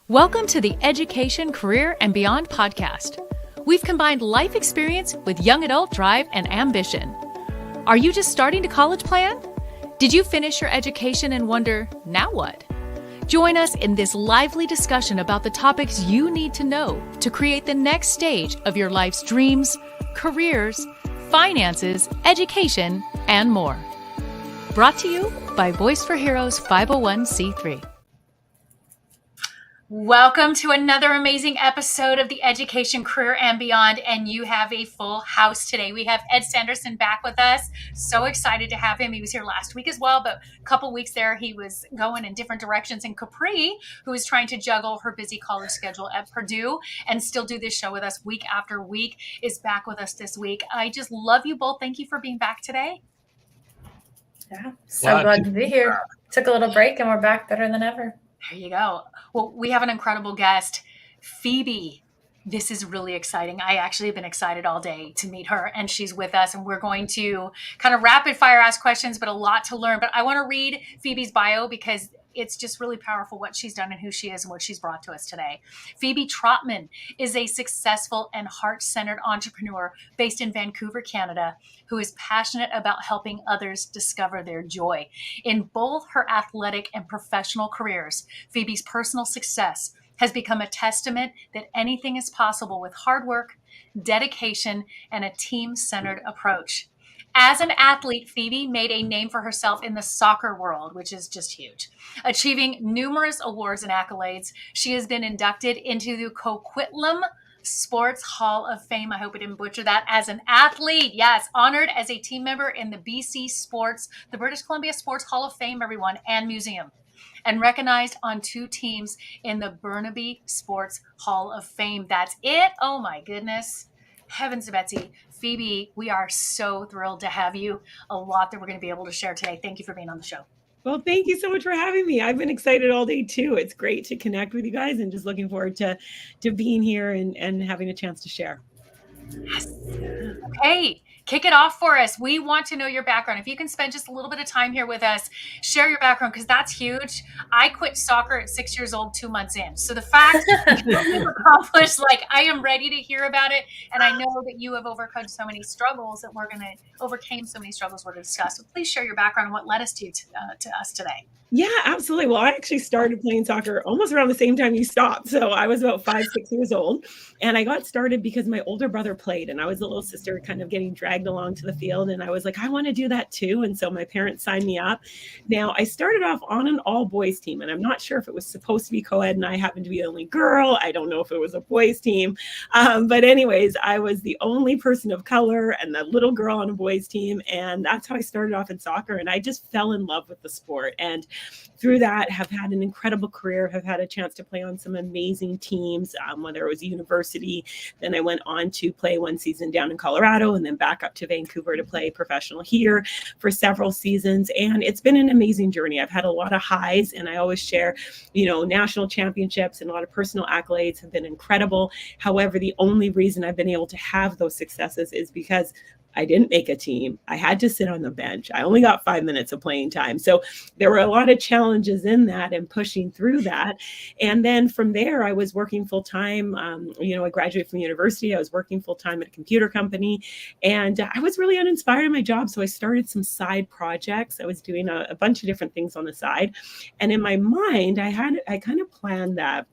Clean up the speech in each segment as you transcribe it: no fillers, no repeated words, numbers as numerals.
Welcome to the Education, Career, and Beyond podcast. We've combined life experience with young adult drive and ambition. Are you just starting to college plan? Did you finish your education and wonder, now what? Join us in this lively discussion about the topics you need to know to create the next stage of your life's dreams, careers, finances, education, and more. Brought to you by Voice for Heroes 501c3. Welcome to another amazing episode of the Education, Career, and Beyond, and you have a full house today. We have Ed Sanderson back with us. So excited to have him. He was here last week as well, but a couple weeks there he was going in different directions. And Capri, who is trying to juggle her busy college schedule at Purdue and still do this show with us week after week, is back with us this week. I just love you both. Thank you for being back today. Yeah, so glad to be here. Took a little break and we're back better than ever. There you go. Well, we have an incredible guest, Phebe. This is really exciting. I actually have been excited all day to meet her, and she's with us, and we're going to kind of rapid fire ask questions, but a lot to learn. But I want to read Phoebe's bio because it's just really powerful what she's done and who she is and what she's brought to us today. Phebe Trotman is a successful and heart-centered entrepreneur based in Vancouver, Canada, who is passionate about helping others discover their joy. In both her athletic and professional careers, Phoebe's personal success has become a testament that anything is possible with hard work, dedication, and a team-centered approach. As an athlete, Phebe made a name for herself in the soccer world, which is just huge. Achieving numerous awards and accolades, she has been inducted into the Coquitlam Sports Hall of Fame. I hope I didn't butcher that. As an athlete, yes, honored as a team member in the the British Columbia Sports Hall of Fame, everyone, and Museum, and recognized on 2 teams in the Burnaby Sports Hall of Fame. That's it. Oh my goodness. Heavens to Betsy. Phebe, we are so thrilled to have you. A lot that we're going to be able to share today. Thank you for being on the show. Well, thank you so much for having me. I've been excited all day too. It's great to connect with you guys and just looking forward to being here and having a chance to share. Yes. Okay, kick it off for us. We want to know your background. If you can spend just a little bit of time here with us, share your background, because that's huge. I quit soccer at 6 years old, 2 months in. So the fact that you've accomplished, I am ready to hear about it. And I know that you have overcome so many struggles that overcame so many struggles we're going to discuss. So please share your background and what led us to us today. Yeah, absolutely. Well, I actually started playing soccer almost around the same time you stopped. So I was about 5, 6 years old. And I got started because my older brother played and I was the little sister kind of getting dragged along to the field. And I was like, I want to do that too. And so my parents signed me up. Now, I started off on an all boys team, and I'm not sure if it was supposed to be co-ed and I happened to be the only girl. I don't know if it was a boys team. But anyways, I was the only person of color and the little girl on a boys team. And that's how I started off in soccer. And I just fell in love with the sport. And through that, have had an incredible career, have had a chance to play on some amazing teams, whether it was university. Then I went on to play 1 season down in Colorado and then back up to Vancouver to play professional here for several seasons. And it's been an amazing journey. I've had a lot of highs, and I always share, national championships and a lot of personal accolades have been incredible. However, the only reason I've been able to have those successes is because I didn't make a team. I had to sit on the bench. I only got 5 minutes of playing time. So there were a lot of challenges in that and pushing through that. And then from there, I was working full time. I graduated from university. I was working full time at a computer company, and I was really uninspired in my job. So I started some side projects. I was doing a bunch of different things on the side. And in my mind, I kind of planned that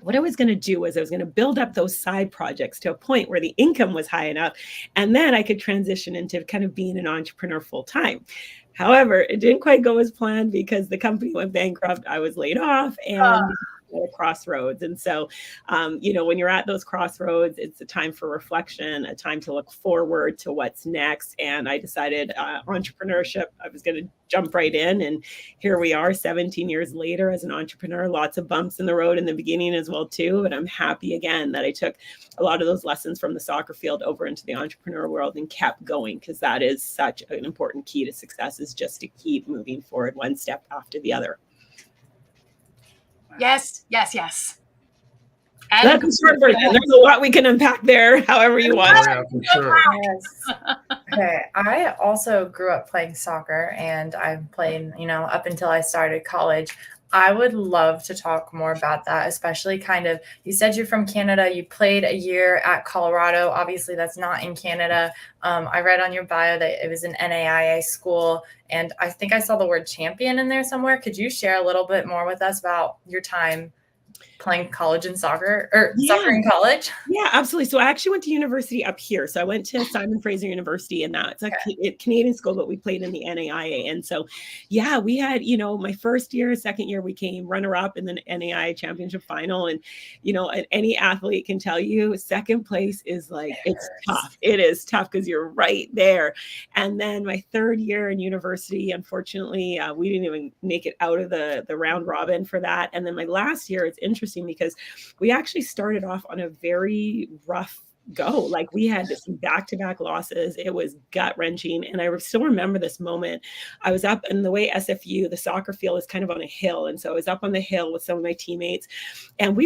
what I was going to do was I was going to build up those side projects to a point where the income was high enough, and then I could transition into kind of being an entrepreneur full time. However, it didn't quite go as planned because the company went bankrupt. I was laid off and at a crossroads. And so, when you're at those crossroads, it's a time for reflection, a time to look forward to what's next. And I decided entrepreneurship, I was going to jump right in. And here we are 17 years later as an entrepreneur, lots of bumps in the road in the beginning as well, too. But I'm happy again that I took a lot of those lessons from the soccer field over into the entrepreneur world and kept going, because that is such an important key to success, is just to keep moving forward one step after the other. Yes. That's a short version. There's a lot we can unpack there, however you want. Yeah, for sure. Yes. Okay. I also grew up playing soccer, and I've played, up until I started college. I would love to talk more about that, especially kind of, you said you're from Canada, you played a year at Colorado. Obviously, that's not in Canada. I read on your bio that it was an NAIA school, and I think I saw the word champion in there somewhere. Could you share a little bit more with us about your time playing college and soccer, or soccer in college? Yeah, absolutely. So I actually went to university up here. So I went to Simon Fraser University, and that's a Canadian school, but we played in the NAIA. And so, yeah, we had, my first year, second year, we came runner-up in the NAIA championship final. And, any athlete can tell you, second place is it's tough. It is tough because you're right there. And then my third year in university, unfortunately, we didn't even make it out of the round robin for that. And then my last year, it's interesting because we actually started off on a very rough go. Like, we had some back-to-back losses. It was gut-wrenching. And I still remember this moment. I was up, and the way SFU, the soccer field is kind of on a hill. And so I was up on the hill with some of my teammates, and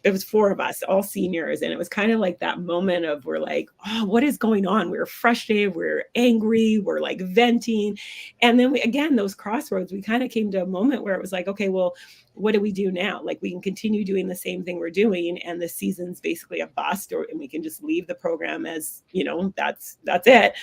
it was 4 of us, all seniors. And it was kind of like that moment of, we're like, oh, what is going on? We were frustrated. We're angry. We're like venting. And then again, those crossroads, we kind of came to a moment where it was like, okay, well, what do we do now? Like, we can continue doing the same thing we're doing, and the season's basically a bust, and we can just leave the program as, that's it.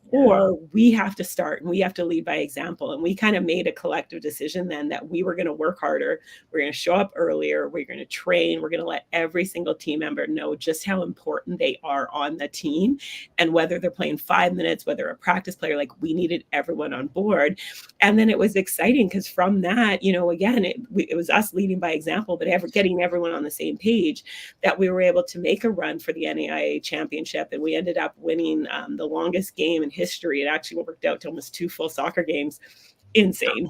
Or we have to start, and we have to lead by example. And we kind of made a collective decision then that we were going to work harder. We're going to show up earlier. We're going to train. We're going to let every single team member know just how important they are on the team. And whether they're playing 5 minutes, whether a practice player, like, we needed everyone on board. And then it was exciting because from that, again, it was us leading by example, but getting everyone on the same page, that we were able to make a run for the NAIA championship. And we ended up winning the longest game in history. It actually worked out to almost 2 full soccer games. Insane.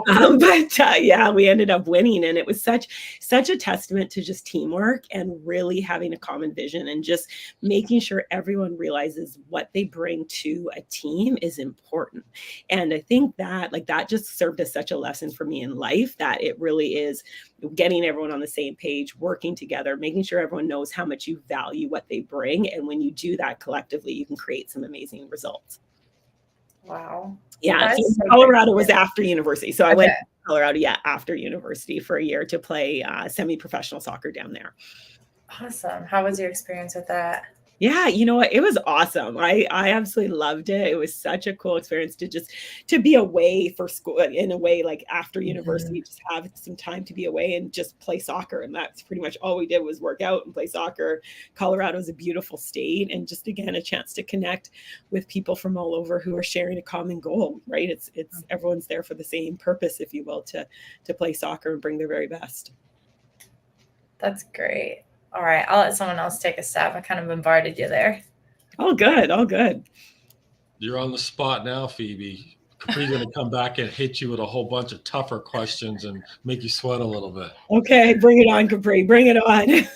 But we ended up winning, and it was such a testament to just teamwork and really having a common vision, and just making sure everyone realizes what they bring to a team is important. And I think that that just served as such a lesson for me in life, that it really is getting everyone on the same page, working together, making sure everyone knows how much you value what they bring. And when you do that collectively, you can create some amazing results. Wow. Yeah, so Colorado was after university. So I went to Colorado, after university for a year to play semi-professional soccer down there. Awesome. How was your experience with that? Yeah, you know what? It was awesome. I absolutely loved it. It was such a cool experience to be away for school, in a way, like after university, just have some time to be away and just play soccer. And that's pretty much all we did, was work out and play soccer. Colorado is a beautiful state, and just, again, a chance to connect with people from all over who are sharing a common goal, right? It's everyone's there for the same purpose, if you will, to play soccer and bring their very best. That's great. All right, I'll let someone else take a stab. I kind of bombarded you there. All good. You're on the spot now, Phoebe. Capri's going to come back and hit you with a whole bunch of tougher questions and make you sweat a little bit. Okay, bring it on, Capri. Bring it on.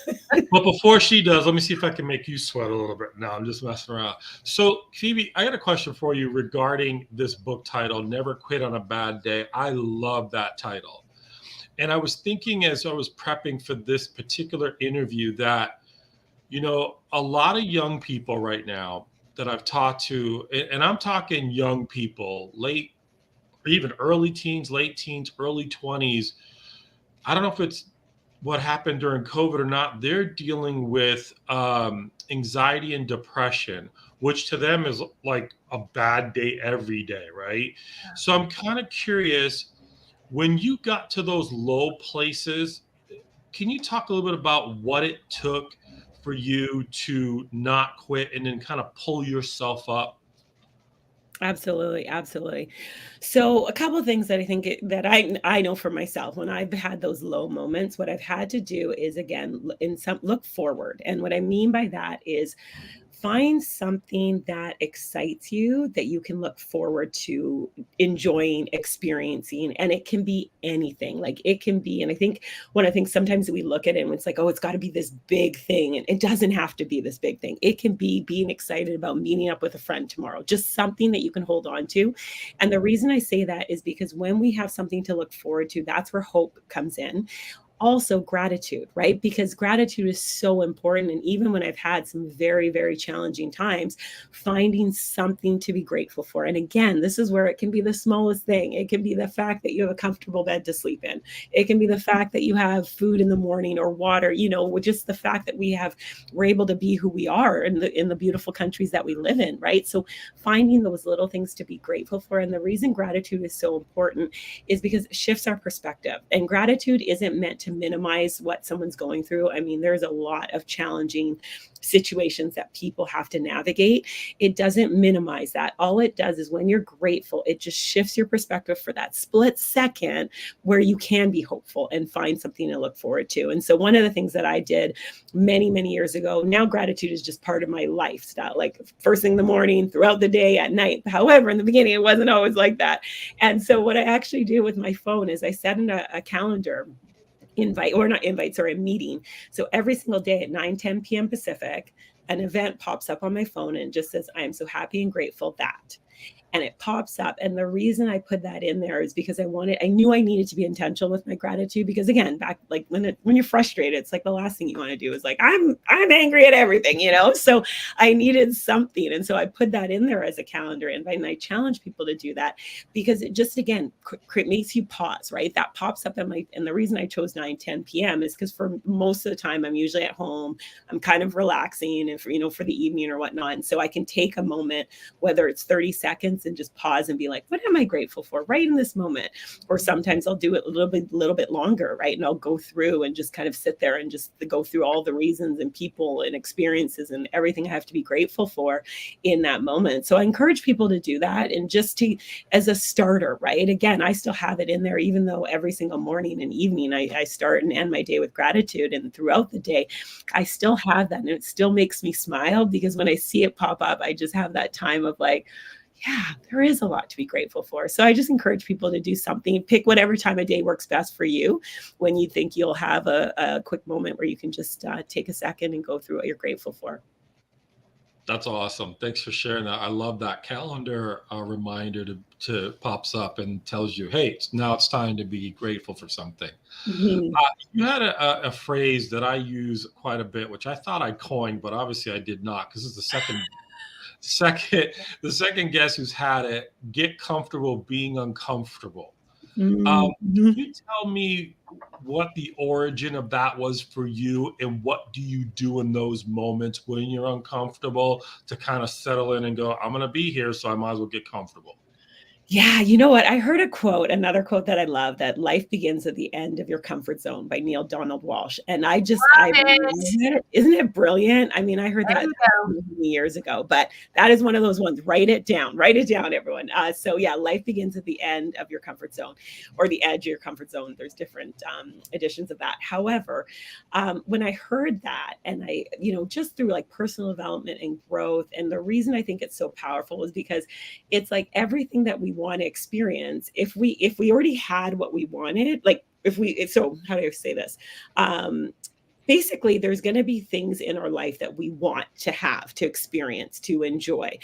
But before she does, let me see if I can make you sweat a little bit. No, I'm just messing around. So, Phoebe, I got a question for you regarding this book title, Never Quit on a Bad Day. I love that title. And I was thinking, as I was prepping for this particular interview, that, a lot of young people right now that I've talked to, and I'm talking young people, late, or even early teens, late teens, early 20s. I don't know if it's what happened during COVID or not. They're dealing with anxiety and depression, which to them is like a bad day every day, right? Yeah. So I'm kind of curious, when you got to those low places, can you talk a little bit about what it took for you to not quit and then kind of pull yourself up? Absolutely. So a couple of things that I think that I know for myself, when I've had those low moments, what I've had to do is, again, look forward. And what I mean by that is, find something that excites you, that you can look forward to enjoying, experiencing. And it can be anything. Like, it can be, and I think sometimes we look at it and it's like, oh, it's got to be this big thing. And it doesn't have to be this big thing. It can be being excited about meeting up with a friend tomorrow, just something that you can hold on to. And the reason I say that is because when we have something to look forward to, that's where hope comes in. also gratitude, right? Because gratitude is so important. And even when I've had some very, very challenging times, finding something to be grateful for. And again, this is where it can be the smallest thing. It can be the fact that you have a comfortable bed to sleep in. It can be the fact that you have food in the morning or water, just the fact that we're able to be who we are in the beautiful countries that we live in, right? So finding those little things to be grateful for. And the reason gratitude is so important is because it shifts our perspective. And gratitude isn't meant to minimize what someone's going through. I mean, there's a lot of challenging situations that people have to navigate. It doesn't minimize that. All it does is when you're grateful, it just shifts your perspective for that split second where you can be hopeful and find something to look forward to. And so one of the things that I did many, many years ago, now gratitude is just part of my lifestyle, like first thing in the morning, throughout the day, at night. However, in the beginning, it wasn't always like that. And so what I actually do with my phone is I set in a calendar a meeting. So every single day at 9:10 p.m. Pacific, an event pops up on my phone and just says, I am so happy and grateful that. And it pops up. And the reason I put that in there is because I knew I needed to be intentional with my gratitude, because again, back like when you're frustrated, it's like the last thing you want to do is like, I'm angry at everything, So I needed something. And so I put that in there as a calendar invite. And I challenge people to do that because it just, again, makes you pause, right? That pops up and the reason I chose 9:10 p.m. is because for most of the time, I'm usually at home. I'm kind of relaxing and for the evening or whatnot. And so I can take a moment, whether it's 30 seconds, and just pause and be like, what am I grateful for right in this moment? Or sometimes I'll do it a little bit longer, right? And I'll go through and just kind of sit there and just go through all the reasons and people and experiences and everything I have to be grateful for in that moment. So I encourage people to do that, and just as a starter, right? Again, I still have it in there, even though every single morning and evening I start and end my day with gratitude. And throughout the day, I still have that. And it still makes me smile because when I see it pop up, I just have that time of like, yeah, there is a lot to be grateful for. So I just encourage people to do something. Pick whatever time of day works best for you when you think you'll have a quick moment where you can just take a second and go through what you're grateful for. That's awesome. Thanks for sharing that. I love that calendar reminder to pops up and tells you, hey, now it's time to be grateful for something. Mm-hmm. You had a phrase that I use quite a bit, which I thought I coined, but obviously I did not, because it's the second guest who's had it. Get comfortable being uncomfortable. Mm-hmm. Can you tell me what the origin of that was for you, and what do you do in those moments when you're uncomfortable to kind of settle in and go, I'm going to be here, so I might as well get comfortable? Yeah, you know what? I heard another quote that I love, that life begins at the end of your comfort zone by Neil Donald Walsh. And isn't it brilliant? I mean, I heard that many years ago, but that is one of those ones. Write it down, everyone. So yeah, life begins at the end of your comfort zone, or the edge of your comfort zone. There's different editions of that. However, when I heard that, and I, just through like personal development and growth, and the reason I think it's so powerful is because it's like everything that we want to experience, if we already had what we wanted, so how do I say this? Basically, there's going to be things in our life that we want to have, to experience, to enjoy.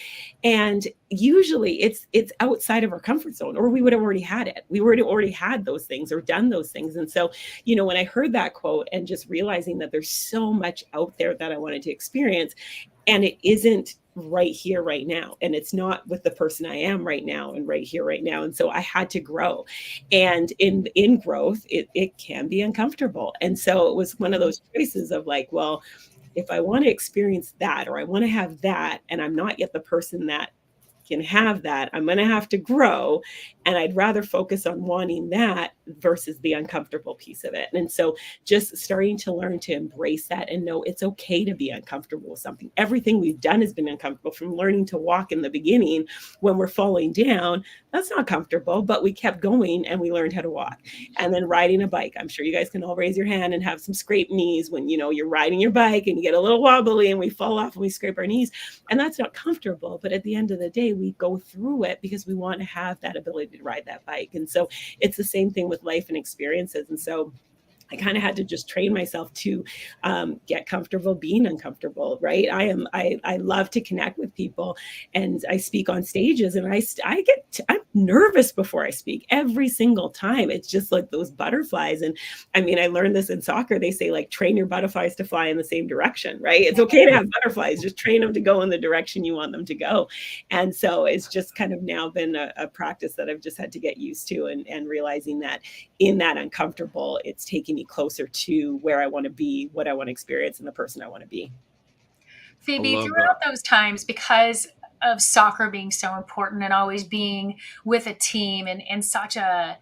And usually it's outside of our comfort zone, or we would have already had it. We would have already had those things or done those things. And so, when I heard that quote and just realizing that there's so much out there that I wanted to experience, and it isn't right here, right now. And it's not with the person I am right now and right here, right now. And so I had to grow. And in growth, it can be uncomfortable. And so it was one of those choices of like, well, if I want to experience that, or I want to have that, and I'm not yet the person that can have that, I'm going to have to grow. And I'd rather focus on wanting that versus the uncomfortable piece of it. And so just starting to learn to embrace that and know it's okay to be uncomfortable with something. Everything we've done has been uncomfortable, from learning to walk in the beginning when we're falling down. That's not comfortable, but we kept going and we learned how to walk. And then riding a bike. I'm sure you guys can all raise your hand and have some scraped knees when, you're riding your bike and you get a little wobbly and we fall off and we scrape our knees. And that's not comfortable. But at the end of the day, we go through it because we want to have that ability to ride that bike. And so it's the same thing with life and experiences. And so I kind of had to just train myself to get comfortable being uncomfortable, right? I love to connect with people, and I speak on stages, and I'm nervous before I speak every single time. It's just like those butterflies. And I mean, I learned this in soccer. They say, like, train your butterflies to fly in the same direction, right? It's okay to have butterflies, just train them to go in the direction you want them to go. And so it's just kind of now been a practice that I've just had to get used to, and realizing that in that uncomfortable, it's taking me closer to where I want to be, what I want to experience, and the person I want to be. Phoebe, throughout those times, because of soccer being so important and always being with a team and such a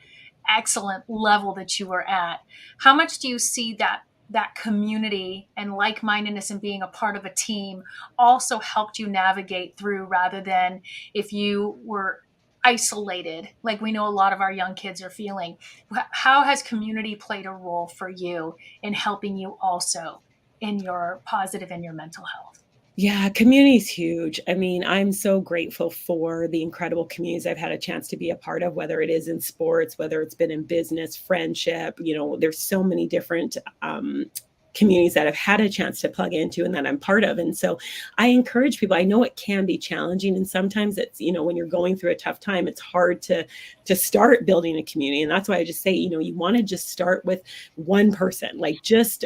excellent level that you were at, how much do you see that community and like-mindedness and being a part of a team also helped you navigate through, rather than if you were isolated, like we know a lot of our young kids are feeling? How has community played a role for you in helping you also in your positive and your mental health? Yeah, community is huge. I mean, I'm so grateful for the incredible communities I've had a chance to be a part of, whether it is in sports, whether it's been in business, friendship. There's so many different communities that I've had a chance to plug into and that I'm part of. And so I encourage people. I know it can be challenging, and sometimes it's, when you're going through a tough time, it's hard to start building a community. And that's why I just say, you want to just start with one person, like just,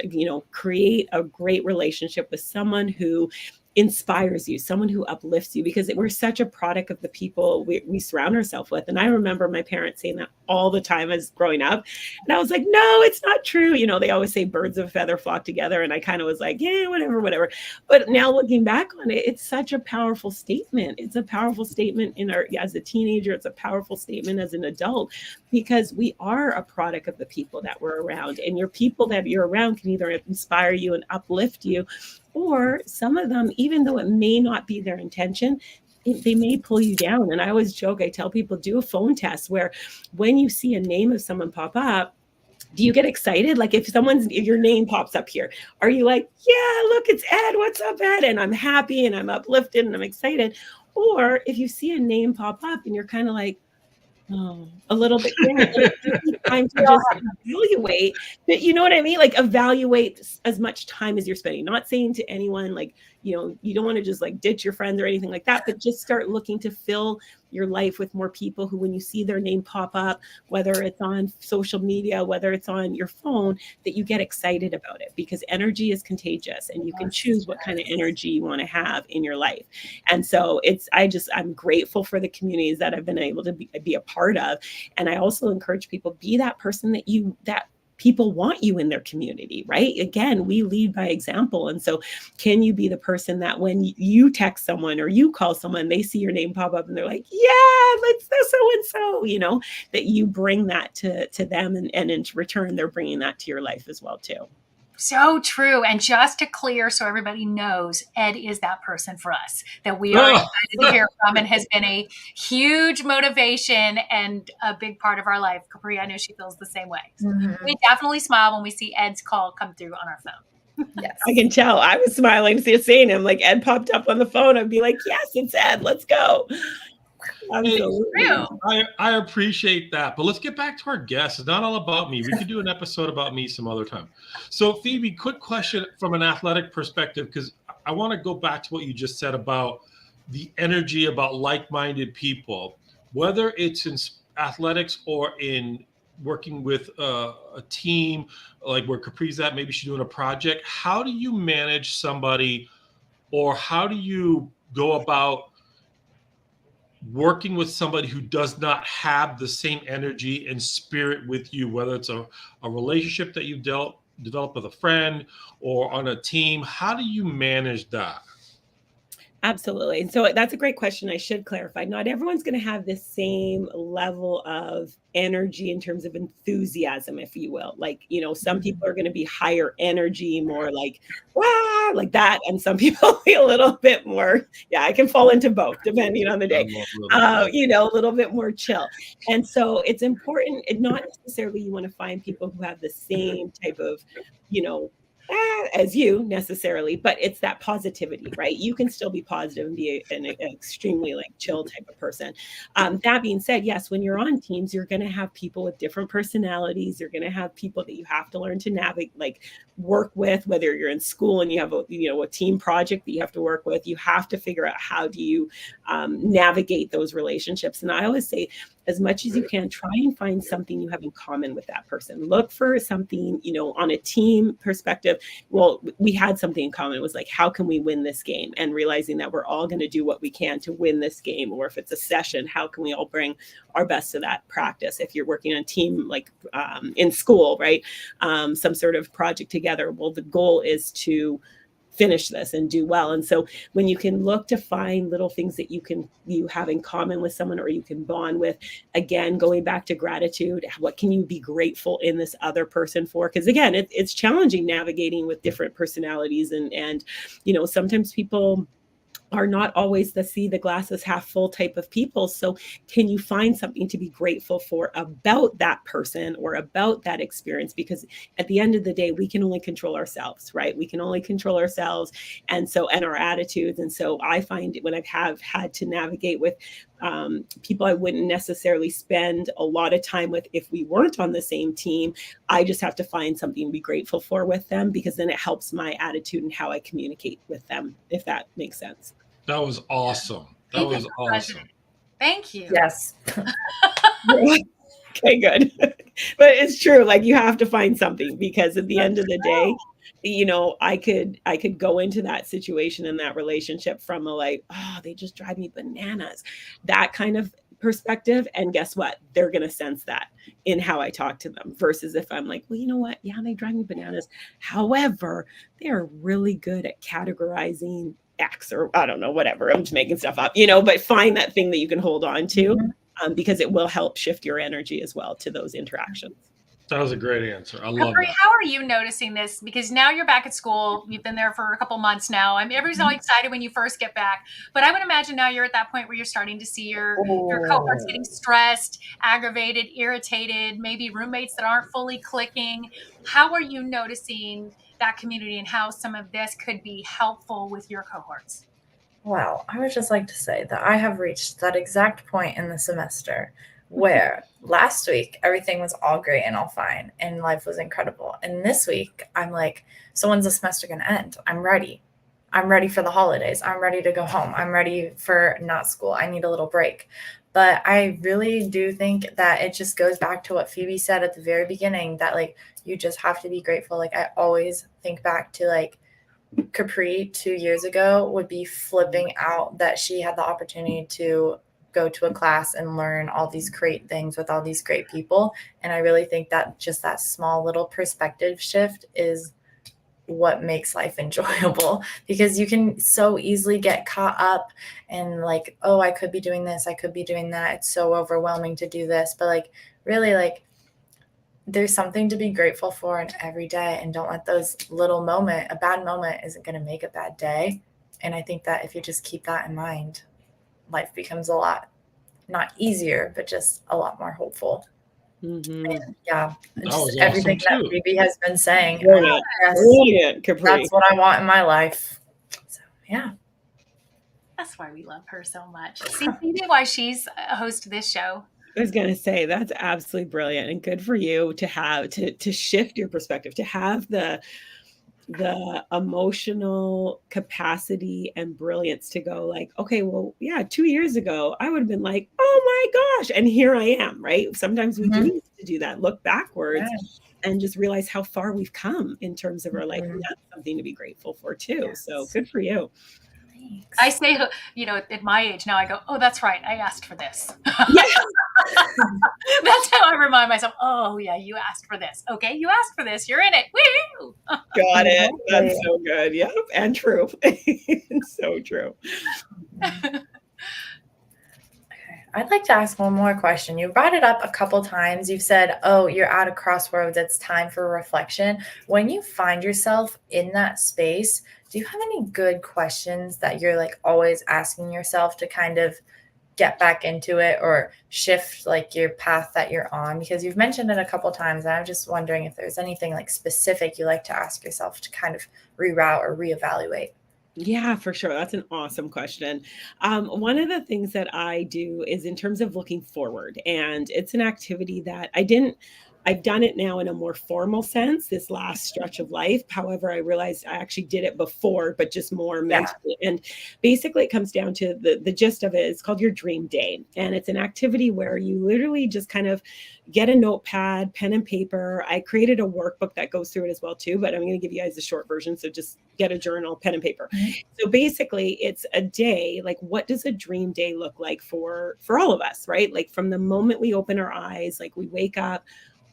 create a great relationship with someone who inspires you, someone who uplifts you, because we're such a product of the people we surround ourselves with. And I remember my parents saying that all the time as growing up. And I was like, no, it's not true. They always say birds of a feather flock together. And I kind of was like, yeah, whatever. But now looking back on it, it's such a powerful statement. It's a powerful statement as a teenager. It's a powerful statement as an adult, because we are a product of the people that we're around. And your people that you're around can either inspire you and uplift you, or some of them, even though it may not be their intention, they may pull you down. And I always joke, I tell people, do a phone test where when you see a name of someone pop up, do you get excited? Like if your name pops up here, are you like, yeah, look, it's Ed. What's up, Ed? And I'm happy and I'm uplifted and I'm excited. Or if you see a name pop up and you're kind of like, oh, a little bit, time to just evaluate that, you know what I mean? Like evaluate as much time as you're spending. Not saying to anyone, like, you don't want to just like ditch your friends or anything like that, but just start looking to fill your life with more people who, when you see their name pop up, whether it's on social media, whether it's on your phone, that you get excited about it, because energy is contagious and you can choose what kind of energy you want to have in your life. And so I'm grateful for the communities that I've been able to be a part of. And I also encourage people, be that person that people want you in their community, right? Again, we lead by example. And so can you be the person that when you text someone or you call someone, they see your name pop up and they're like, yeah, let's do so-and-so, that you bring that to them, and in return, they're bringing that to your life as well too. So true. And just to clear, so everybody knows, Ed is that person for us that we are excited to hear from, and has been a huge motivation and a big part of our life. Capri, I know she feels the same way. Mm-hmm. We definitely smile when we see Ed's call come through on our phone. Yes. I can tell. I was smiling, seeing him. Like Ed popped up on the phone. I'd be like, yes, it's Ed. Let's go. I appreciate that, but let's get back to our guests. It's not all about me. We could do an episode about me some other time. So Phoebe, quick question from an athletic perspective, because I want to go back to what you just said about the energy, about like-minded people, whether it's in athletics or in working with a team, like where Capri's at, maybe she's doing a project. How do you manage somebody, or how do you go about working with somebody who does not have the same energy and spirit with you, whether it's a relationship that you've developed with a friend or on a team? How do you manage that? Absolutely. And so that's a great question. I should clarify. Not everyone's going to have the same level of energy in terms of enthusiasm, if you will. Like, some people are going to be higher energy, more like, wow, like that. And some people be a little bit more, I can fall into both depending on the day, a little bit more chill. And so it's important, not necessarily you want to find people who have the same type of, as you necessarily, but it's that positivity, right? You can still be positive and be an extremely like chill type of person. That being said, yes, when you're on teams, you're going to have people with different personalities. You're going to have people that you have to learn to navigate, like work with, whether you're in school and you have a team project that you have to work with. You have to figure out how do you navigate those relationships. And I always say, as much as you can, try and find something you have in common with that person. Look for something, on a team perspective. Well, we had something in common. It was like, how can we win this game? And realizing that we're all going to do what we can to win this game. Or if it's a session, how can we all bring our best to that practice? If you're working on a team, like in school, right? Some sort of project together. Well, the goal is to finish this and do well. And so when you can look to find little things that you have in common with someone, or you can bond with, again, going back to gratitude, what can you be grateful in this other person for? Because again, it's challenging navigating with different personalities, and sometimes people are not always the glass is half full type of people. So can you find something to be grateful for about that person or about that experience? Because at the end of the day, we can only control ourselves, right? We can only control ourselves and our attitudes. And so I find when I have had to navigate with people I wouldn't necessarily spend a lot of time with if we weren't on the same team, I just have to find something to be grateful for with them, because then it helps my attitude and how I communicate with them, if that makes sense. That was awesome. That was awesome. Thank you. Yes. Okay, good. But it's true. Like, you have to find something, because at the end of the day, I could go into that situation and that relationship from a like, oh, they just drive me bananas, that kind of perspective. And guess what? They're going to sense that in how I talk to them, versus if I'm like, well, you know what? Yeah, they drive me bananas. However, they're really good at categorizing X, or I don't know, whatever. I'm just making stuff up, but find that thing that you can hold on to, because it will help shift your energy as well to those interactions. That was a great answer. I love that. How are you noticing this? Because now you're back at school. You've been there for a couple months now. I mean, everybody's all excited when you first get back. But I would imagine now you're at that point where you're starting to see your cohorts getting stressed, aggravated, irritated, maybe roommates that aren't fully clicking. How are you noticing that community, and how some of this could be helpful with your cohorts? Well, I would just like to say that I have reached that exact point in the semester where last week everything was all great and all fine and life was incredible. And this week I'm like, so when's the semester going to end? I'm ready. I'm ready for the holidays. I'm ready to go home. I'm ready for not school. I need a little break. But I really do think that it just goes back to what Phoebe said at the very beginning, that like, you just have to be grateful. Like, I always think back to like Capri 2 years ago would be flipping out that she had the opportunity to go to a class and learn all these great things with all these great people. And I really think that just that small little perspective shift is what makes life enjoyable, because you can so easily get caught up and like, oh, I could be doing this, I could be doing that. It's so overwhelming to do this. But like, really, like, there's something to be grateful for in every day, and don't let those a bad moment isn't going to make a bad day. And I think that if you just keep that in mind, life becomes a lot, not easier, but just a lot more hopeful. Mm-hmm. And yeah, was everything awesome that Phoebe has been saying. Brilliant, Capri. That's what I want in my life. So yeah. That's why we love her so much. See, maybe why she's a host of this show. I was going to say, that's absolutely brilliant, and good for you to have to shift your perspective, to have the emotional capacity and brilliance to go like, okay, well, yeah, 2 years ago, I would have been like, oh my gosh. And here I am, right? Sometimes we do need to do that, look backwards and just realize how far we've come in terms of our life. And that's something to be grateful for too. Yes. So good for you. Thanks. I say, at my age now, I go, oh, that's right. I asked for this. That's how I remind myself, oh, yeah, you asked for this. Okay, you asked for this. You're in it. Woo! Got it. That's so good. Yep. And true. So true. I'd like to ask one more question. You brought it up a couple times. You've said, oh, you're at a crossroads. It's time for reflection. When you find yourself in that space, do you have any good questions that you're like always asking yourself to kind of get back into it or shift like your path that you're on? Because you've mentioned it a couple times, and I'm just wondering if there's anything like specific you like to ask yourself to kind of reroute or reevaluate. Yeah, for sure. That's an awesome question. One of the things that I do is in terms of looking forward, and it's an activity that I've done it now in a more formal sense this last stretch of life. However, I realized I actually did it before, but just more Yeah. mentally. And basically, it comes down to the gist of it. It's called your dream day. And it's an activity where you literally just kind of get a notepad, pen and paper. I created a workbook that goes through it as well, too, but I'm going to give you guys the short version. So just get a journal, pen and paper. So basically, it's a day, like what does a dream day look like for all of us, right? Like from the moment we open our eyes, like we wake up,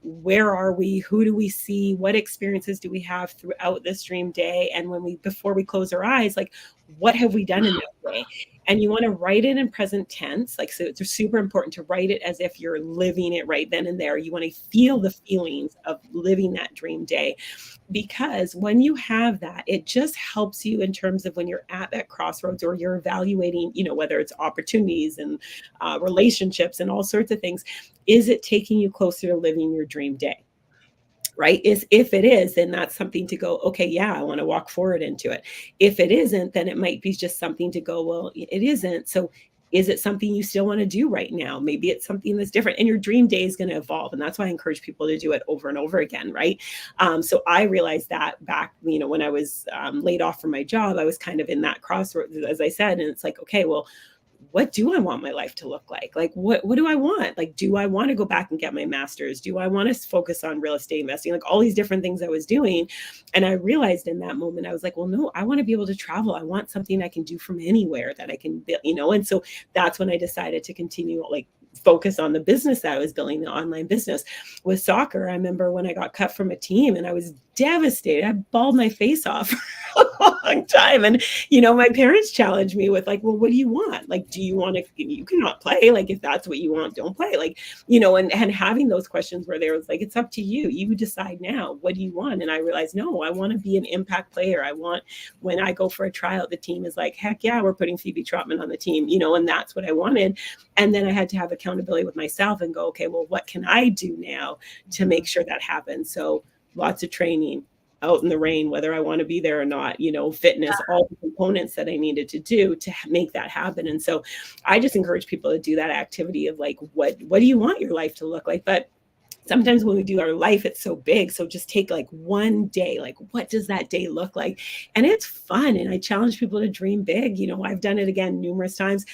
where are we, who do we see, what experiences do we have throughout this dream day, and before we close our eyes, like what have we done in that day? And you want to write it in present tense, like, so it's super important to write it as if you're living it right then and there. You want to feel the feelings of living that dream day, because when you have that, it just helps you in terms of when you're at that crossroads or you're evaluating, whether it's opportunities and relationships and all sorts of things. Is it taking you closer to living your dream day? Right? If it is, then that's something to go, okay, yeah, I want to walk forward into it. If it isn't, then it might be just something to go, well, it isn't. So is it something you still want to do right now? Maybe it's something that's different, and your dream day is going to evolve. And that's why I encourage people to do it over and over again. Right. So I realized that back, when I was laid off from my job, I was kind of in that crossroads, as I said, and it's like, okay, well, what do I want my life to look like? Like, what do I want? Like, do I want to go back and get my master's? Do I want to focus on real estate investing? Like all these different things I was doing. And I realized in that moment, I was like, well, no, I want to be able to travel. I want something I can do from anywhere that I can build, and so that's when I decided to continue, like, focus on the business that I was building, the online business. With soccer, I remember when I got cut from a team and I was devastated. I bawled my face off for a long time. And, my parents challenged me with like, well, what do you want? Like, do you want to, you cannot play. Like, if that's what you want, don't play. Like, and having those questions where there was like, it's up to you. You decide now, what do you want? And I realized, no, I want to be an impact player. I want, when I go for a tryout, the team is like, heck yeah, we're putting Phebe Trotman on the team, and that's what I wanted. And then I had to have accountability with myself and go, okay, well, what can I do now to make sure that happens? So lots of training out in the rain, whether I want to be there or not, fitness, all the components that I needed to do to make that happen. And so I just encourage people to do that activity of like, what do you want your life to look like? But sometimes when we do our life, it's so big. So just take like one day, like what does that day look like? And it's fun. And I challenge people to dream big. I've done it again numerous times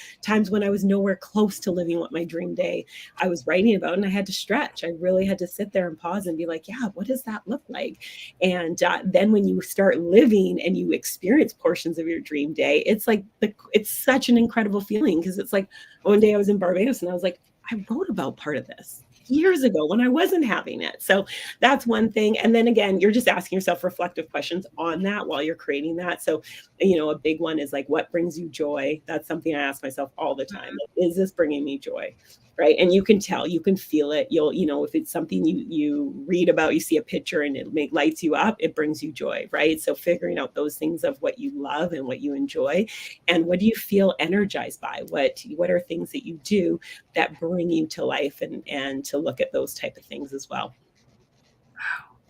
when I was nowhere close to living what my dream day I was writing about. And I had to stretch. I really had to sit there and pause and be like, yeah, what does that look like? And then when you start living and you experience portions of your dream day, it's like, it's such an incredible feeling. Because it's like one day I was in Barbados and I was like, I wrote about part of this years ago when I wasn't having it. So that's one thing. And then again, you're just asking yourself reflective questions on that while you're creating that. So, a big one is like, what brings you joy? That's something I ask myself all the time. Is this bringing me joy? Right. And you can tell, you can feel it. If it's something you read about, you see a picture and it lights you up, it brings you joy. Right. So figuring out those things of what you love and what you enjoy and what do you feel energized by? What are things that you do that bring you to life, and to look at those type of things as well.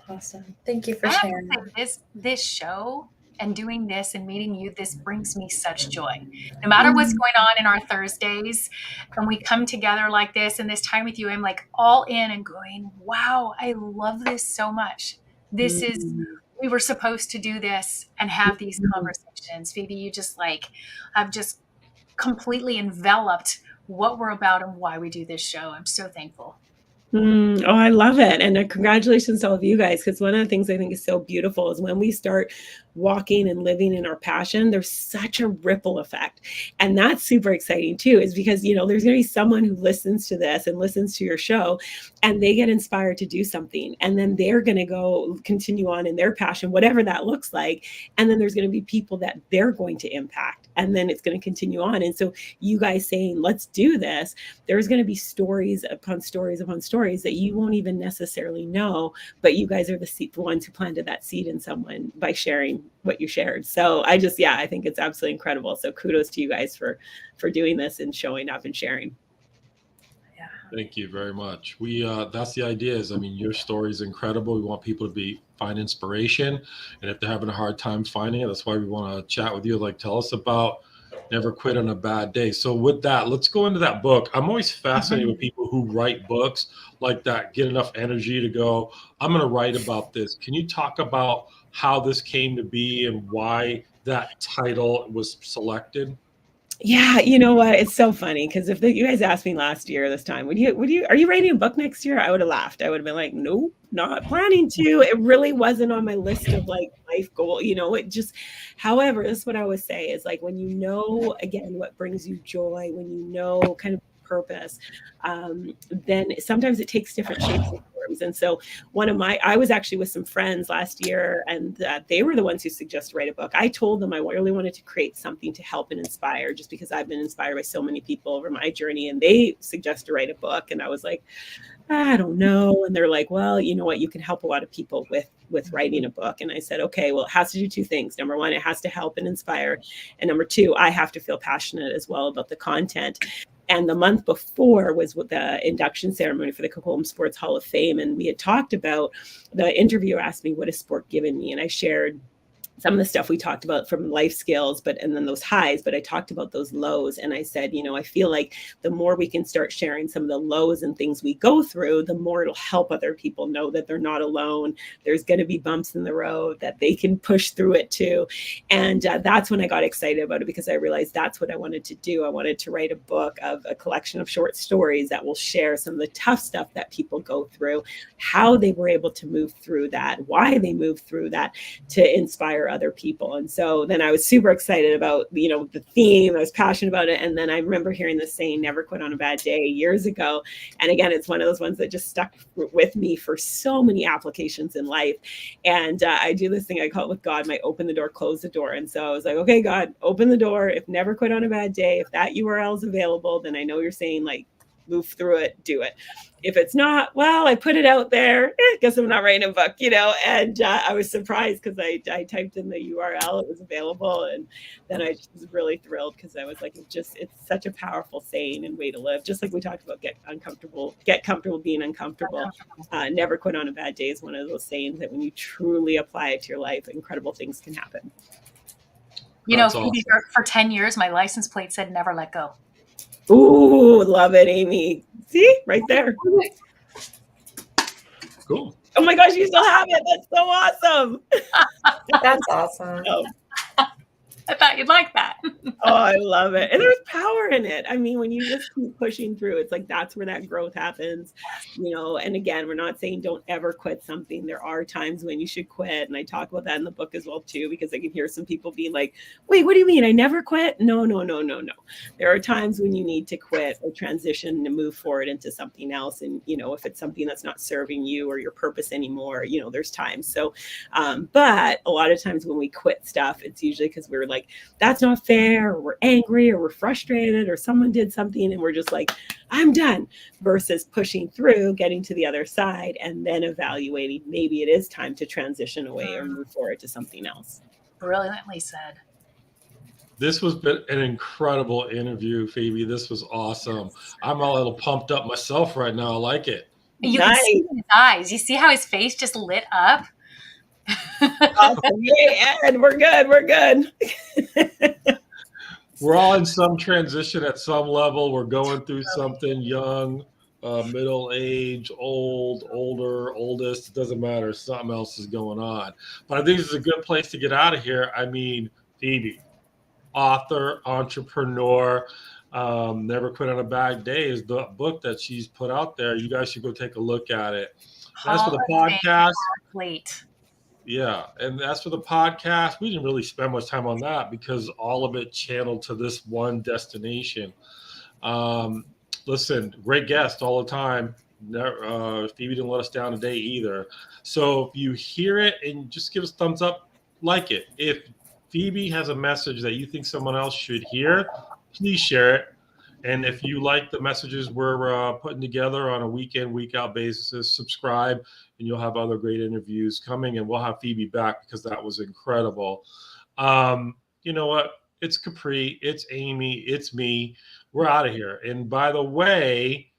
Awesome. Thank you for I have to sharing. say, this show and doing this and meeting you, this brings me such joy. No matter what's going on in our Thursdays, and we come together like this and this time with you, I'm like all in and going, wow, I love this so much. This is, we were supposed to do this and have these conversations. Phoebe, you just have just completely enveloped what we're about and why we do this show. I'm so thankful. Oh, I love it. And congratulations to all of you guys, because one of the things I think is so beautiful is when we start walking and living in our passion, there's such a ripple effect. And that's super exciting too, is because, there's going to be someone who listens to this and listens to your show and they get inspired to do something. And then they're going to go continue on in their passion, whatever that looks like. And then there's going to be people that they're going to impact. And then it's going to continue on. And so you guys saying, let's do this, there's going to be stories upon stories upon stories stories that you won't even necessarily know, but you guys are the ones who planted that seed in someone by sharing what you shared. So I think it's absolutely incredible. So kudos to you guys for doing this and showing up and sharing. Thank you very much. That's the idea is, I mean, your story is incredible. We want people to find inspiration. And if they're having a hard time finding it, that's why we want to chat with you. Like, tell us about Never Quit on a Bad Day. So with that, let's go into that book. I'm always fascinated with people who write books like that, get enough energy to go, I'm going to write about this. Can you talk about how this came to be and why that title was selected? Yeah, you know what? It's so funny because if you guys asked me last year this time, are you writing a book next year? I would have laughed. I would have been like, nope, not planning to. It really wasn't on my list of like life goal. It just, however, this is what I always say is like when you know, again, what brings you joy, when you know kind of purpose, then sometimes it takes different shapes and forms. And so I was actually with some friends last year, and they were the ones who suggested write a book. I told them I really wanted to create something to help and inspire, just because I've been inspired by so many people over my journey, and they suggested write a book. And I was like, I don't know. And they're like, well, you know what, you can help a lot of people with writing a book. And I said, okay, well, it has to do two things. Number one, it has to help and inspire. And number two, I have to feel passionate as well about the content. And the month before was with the induction ceremony for the Coquitlam Sports Hall of Fame. And we had talked about, the interviewer asked me, what has sport given me? And I shared some of the stuff we talked about from life skills, and then those highs, but I talked about those lows. And I said, I feel like the more we can start sharing some of the lows and things we go through, the more it'll help other people know that they're not alone. There's going to be bumps in the road, that they can push through it too. And that's when I got excited about it, because I realized that's what I wanted to do. I wanted to write a book of a collection of short stories that will share some of the tough stuff that people go through, how they were able to move through that, why they moved through that, to inspire other people. And so then I was super excited about, the theme. I was passionate about it. And then I remember hearing this saying, never quit on a bad day, years ago. And again, it's one of those ones that just stuck with me for so many applications in life. And I do this thing, I call it with God, my open the door, close the door. And so I was like, okay, God, open the door. If never quit on a bad day, if that URL is available, then I know you're saying like, move through it, do it. If it's not, well, I put it out there. Guess I'm not writing a book, And I was surprised because I typed in the URL, it was available, and then I just was really thrilled because I was like, it's such a powerful saying and way to live. Just like we talked about, get comfortable being uncomfortable. Never quit on a bad day is one of those sayings that when you truly apply it to your life, incredible things can happen. Phoebe, awesome. For 10 years, my license plate said never let go. Ooh, love it, Amy. See, right there. Cool. Oh my gosh, you still have it. That's so awesome. That's awesome. Oh. I thought you'd like that. Oh, I love it. And there's power in it. I mean, when you just keep pushing through, it's like that's where that growth happens, And again, we're not saying don't ever quit something. There are times when you should quit. And I talk about that in the book as well, too, because I can hear some people being like, wait, what do you mean? I never quit? No. There are times when you need to quit or transition and move forward into something else. And, if it's something that's not serving you or your purpose anymore, there's times. So, but a lot of times when we quit stuff, it's usually because we're like, that's not fair, or we're angry, or we're frustrated, or someone did something and we're just like, I'm done, versus pushing through, getting to the other side, and then evaluating, maybe it is time to transition away or move forward to something else. Brilliantly said. This was an incredible interview, Phoebe. This was awesome. I'm a little pumped up myself right now. I like it. You can see his eyes. You see how his face just lit up? Awesome. Yeah, and we're good. We're all in some transition at some level. We're going through something, young, middle age, old, older, oldest. It doesn't matter. Something else is going on. But I think this is a good place to get out of here. I mean, Phoebe, author, entrepreneur, Never Quit on a Bad Day is the book that she's put out there. You guys should go take a look at it. As for the podcast, yeah, and as for the podcast, we didn't really spend much time on that because all of it channeled to this one destination. Listen, great guest all the time. Phoebe didn't let us down today either. So if you hear it and just give us a thumbs up, like it. If Phoebe has a message that you think someone else should hear, please share it. And if you like the messages we're putting together on a week in, week out basis, subscribe, and you'll have other great interviews coming. And we'll have Phebe back because that was incredible. You know what? It's Capri, it's Amy, it's me. We're out of here. And by the way,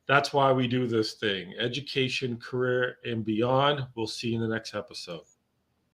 that's why we do this thing: education, career, and beyond. We'll see you in the next episode.